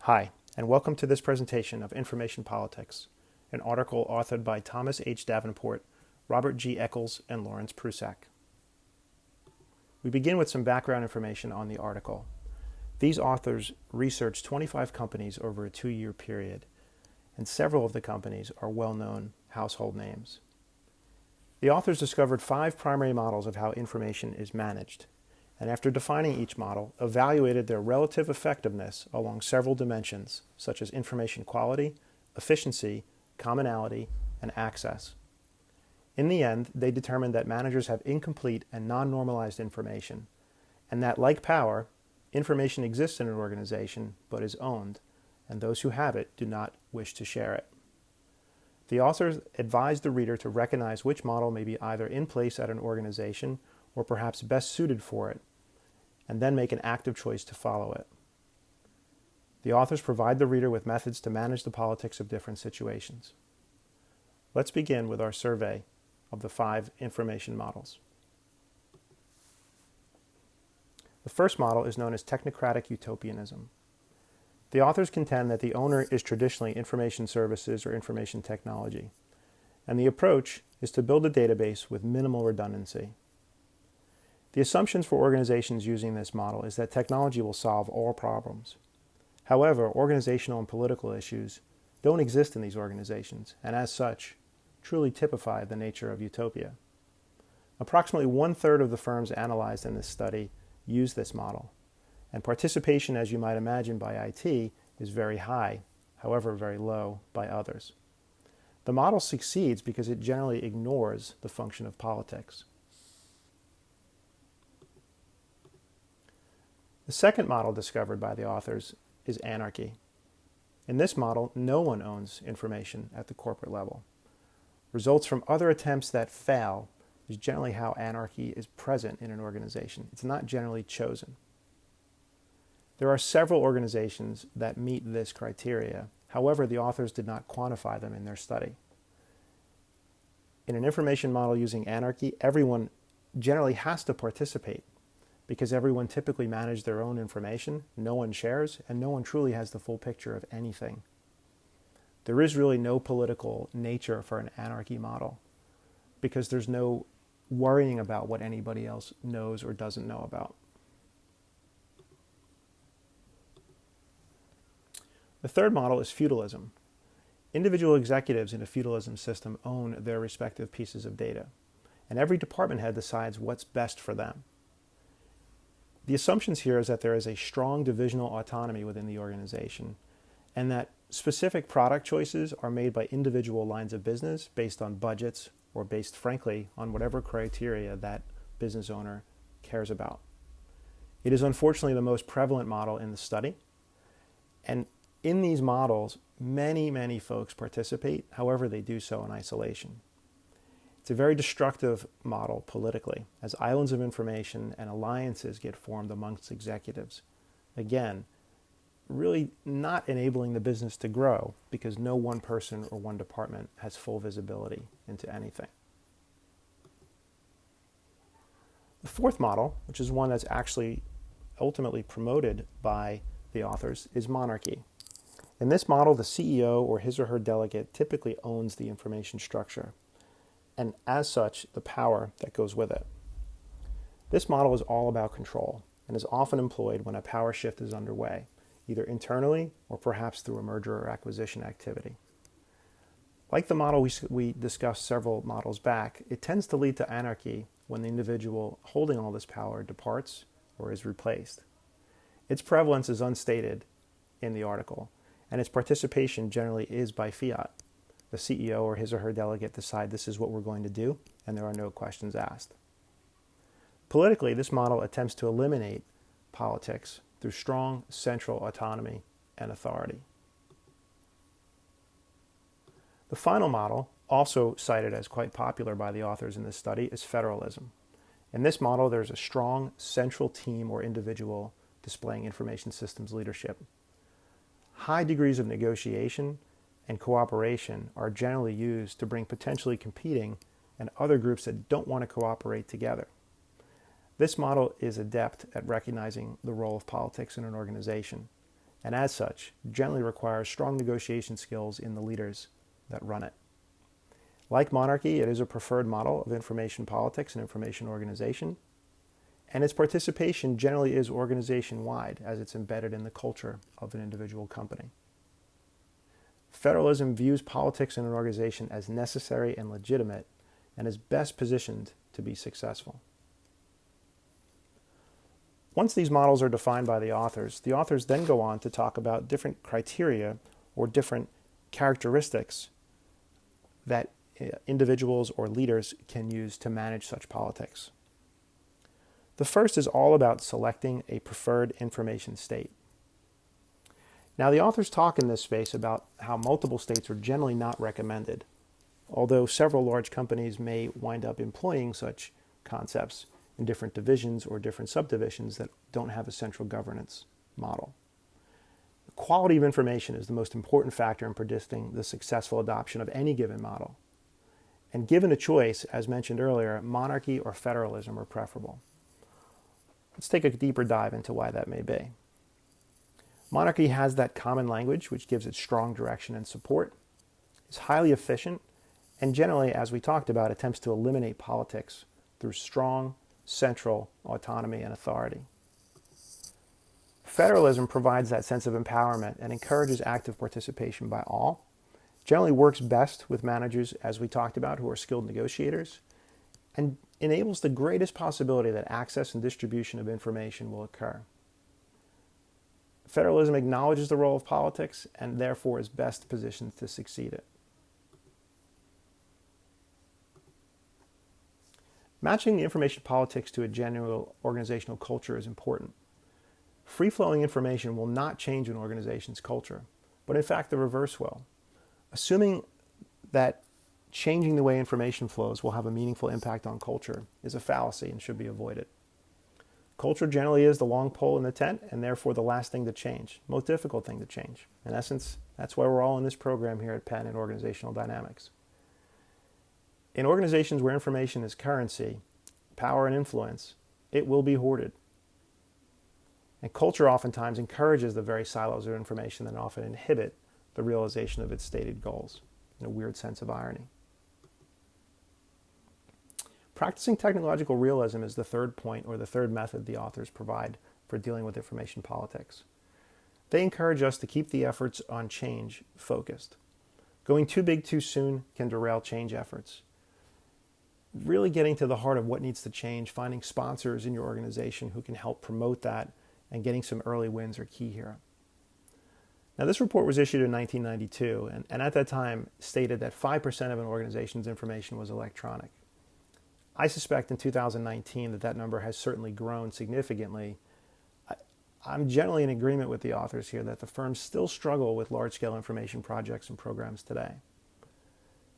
Hi, and welcome to this presentation of Information Politics, an article authored by Thomas H. Davenport, Robert G. Eccles, and Lawrence Prusak. We begin with some background information on the article. These authors researched 25 companies over a 2-year period, and several of the companies are well-known household names. The authors discovered 5 primary models of how information is managed, and after defining each model, evaluated their relative effectiveness along several dimensions, such as information quality, efficiency, commonality, and access. In the end, they determined that managers have incomplete and non-normalized information, and that, like power, information exists in an organization but is owned, and those who have it do not wish to share it. The authors advised the reader to recognize which model may be either in place at an organization or perhaps best suited for it, and then make an active choice to follow it. The authors provide the reader with methods to manage the politics of different situations. Let's begin with our survey of the 5 information models. The first model is known as technocratic utopianism. The authors contend that the owner is traditionally information services or information technology, and the approach is to build a database with minimal redundancy. The assumptions for organizations using this model is that technology will solve all problems. However, organizational and political issues don't exist in these organizations, and as such, truly typify the nature of utopia. Approximately 1/3 of the firms analyzed in this study use this model, and participation, as you might imagine, by IT is very high, however very low by others. The model succeeds because it generally ignores the function of politics. The second model discovered by the authors is anarchy. In this model, no one owns information at the corporate level. Results from other attempts that fail is generally how anarchy is present in an organization. It's not generally chosen. There are several organizations that meet this criteria. However, the authors did not quantify them in their study. In an information model using anarchy, everyone generally has to participate because everyone typically manages their own information, no one shares, and no one truly has the full picture of anything. There is really no political nature for an anarchy model because there's no worrying about what anybody else knows or doesn't know about. The third model is feudalism. Individual executives in a feudalism system own their respective pieces of data, and every department head decides what's best for them. The assumptions here is that there is a strong divisional autonomy within the organization, and that specific product choices are made by individual lines of business based on budgets or based, frankly, on whatever criteria that business owner cares about. It is unfortunately the most prevalent model in the study, and in these models, many folks participate, however they do so in isolation. It's a very destructive model politically, as islands of information and alliances get formed amongst executives. Again, really not enabling the business to grow because no one person or one department has full visibility into anything. The fourth model, which is one that's actually ultimately promoted by the authors, is monarchy. In this model, the CEO or his or her delegate typically owns the information structure, and as such, the power that goes with it. This model is all about control and is often employed when a power shift is underway, either internally or perhaps through a merger or acquisition activity. Like the model we discussed several models back, it tends to lead to anarchy when the individual holding all this power departs or is replaced. Its prevalence is unstated in the article, and its participation generally is by fiat. The CEO or his or her delegate decide this is what we're going to do, and there are no questions asked. Politically, this model attempts to eliminate politics through strong central autonomy and authority. The final model, also cited as quite popular by the authors in this study, is federalism. In this model, there's a strong central team or individual displaying information systems leadership. High degrees of negotiation and cooperation are generally used to bring potentially competing and other groups that don't want to cooperate together. This model is adept at recognizing the role of politics in an organization and as such, generally requires strong negotiation skills in the leaders that run it. Like monarchy, it is a preferred model of information politics and information organization, and its participation generally is organization-wide as it's embedded in the culture of an individual company. Federalism views politics in an organization as necessary and legitimate and is best positioned to be successful. Once these models are defined by the authors then go on to talk about different criteria or different characteristics that individuals or leaders can use to manage such politics. The first is all about selecting a preferred information state. Now, the authors talk in this space about how multiple states are generally not recommended, although several large companies may wind up employing such concepts in different divisions or different subdivisions that don't have a central governance model. The quality of information is the most important factor in predicting the successful adoption of any given model. And given a choice, as mentioned earlier, monarchy or federalism are preferable. Let's take a deeper dive into why that may be. Monarchy has that common language which gives it strong direction and support, is highly efficient, and generally, as we talked about, attempts to eliminate politics through strong central autonomy and authority. Federalism provides that sense of empowerment and encourages active participation by all, generally works best with managers, as we talked about, who are skilled negotiators, and enables the greatest possibility that access and distribution of information will occur. Federalism acknowledges the role of politics and therefore is best positioned to succeed it. Matching the information politics to a general organizational culture is important. Free-flowing information will not change an organization's culture, but in fact the reverse will. Assuming that changing the way information flows will have a meaningful impact on culture is a fallacy and should be avoided. Culture generally is the long pole in the tent and therefore the last thing to change, most difficult thing to change. In essence, that's why we're all in this program here at Penn in organizational dynamics. In organizations where information is currency, power and influence, it will be hoarded. And culture oftentimes encourages the very silos of information that often inhibit the realization of its stated goals, in a weird sense of irony. Practicing technological realism is the third point or the third method the authors provide for dealing with information politics. They encourage us to keep the efforts on change focused. Going too big too soon can derail change efforts. Really getting to the heart of what needs to change, finding sponsors in your organization who can help promote that, and getting some early wins are key here. Now, this report was issued in 1992, and at that time stated that 5% of an organization's information was electronic. I suspect in 2019 that number has certainly grown significantly. I'm generally in agreement with the authors here that the firms still struggle with large-scale information projects and programs today.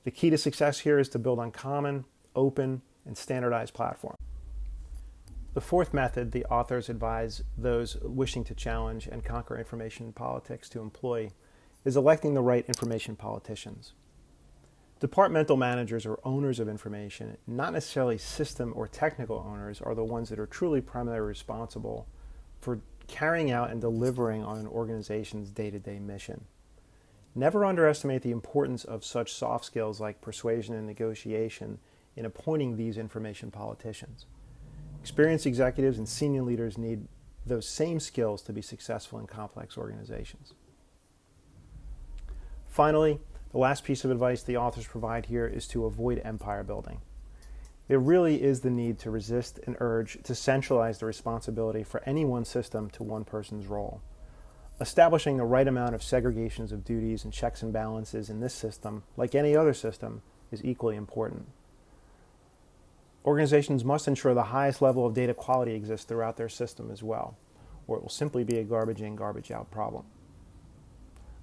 The key to success here is to build on common, open, and standardized platforms. The fourth method the authors advise those wishing to challenge and conquer information politics to employ is electing the right information politicians. Departmental managers or owners of information, not necessarily system or technical owners, are the ones that are truly primarily responsible for carrying out and delivering on an organization's day-to-day mission. Never underestimate the importance of such soft skills like persuasion and negotiation in appointing these information politicians. Experienced executives and senior leaders need those same skills to be successful in complex organizations. Finally, the last piece of advice the authors provide here is to avoid empire building. There really is the need to resist an urge to centralize the responsibility for any one system to one person's role. Establishing the right amount of segregations of duties and checks and balances in this system, like any other system, is equally important. Organizations must ensure the highest level of data quality exists throughout their system as well, or it will simply be a garbage in, garbage out problem.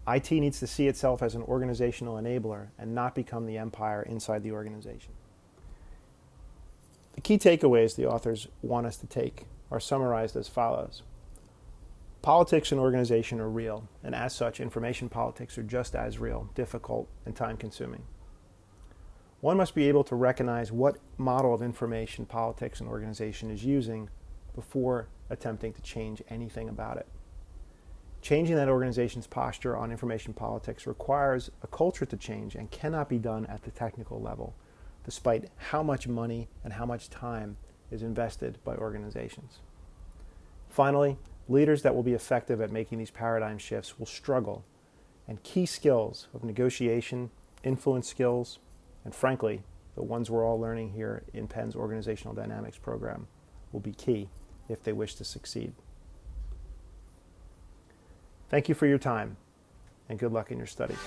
IT needs to see itself as an organizational enabler and not become the empire inside the organization. The key takeaways the authors want us to take are summarized as follows. Politics and organization are real, and as such, information politics are just as real, difficult, and time-consuming. One must be able to recognize what model of information politics and organization is using before attempting to change anything about it. Changing that organization's posture on information politics requires a culture to change and cannot be done at the technical level, despite how much money and how much time is invested by organizations. Finally, leaders that will be effective at making these paradigm shifts will struggle, and key skills of negotiation, influence skills, and frankly, the ones we're all learning here in Penn's Organizational Dynamics program will be key if they wish to succeed. Thank you for your time, and good luck in your studies.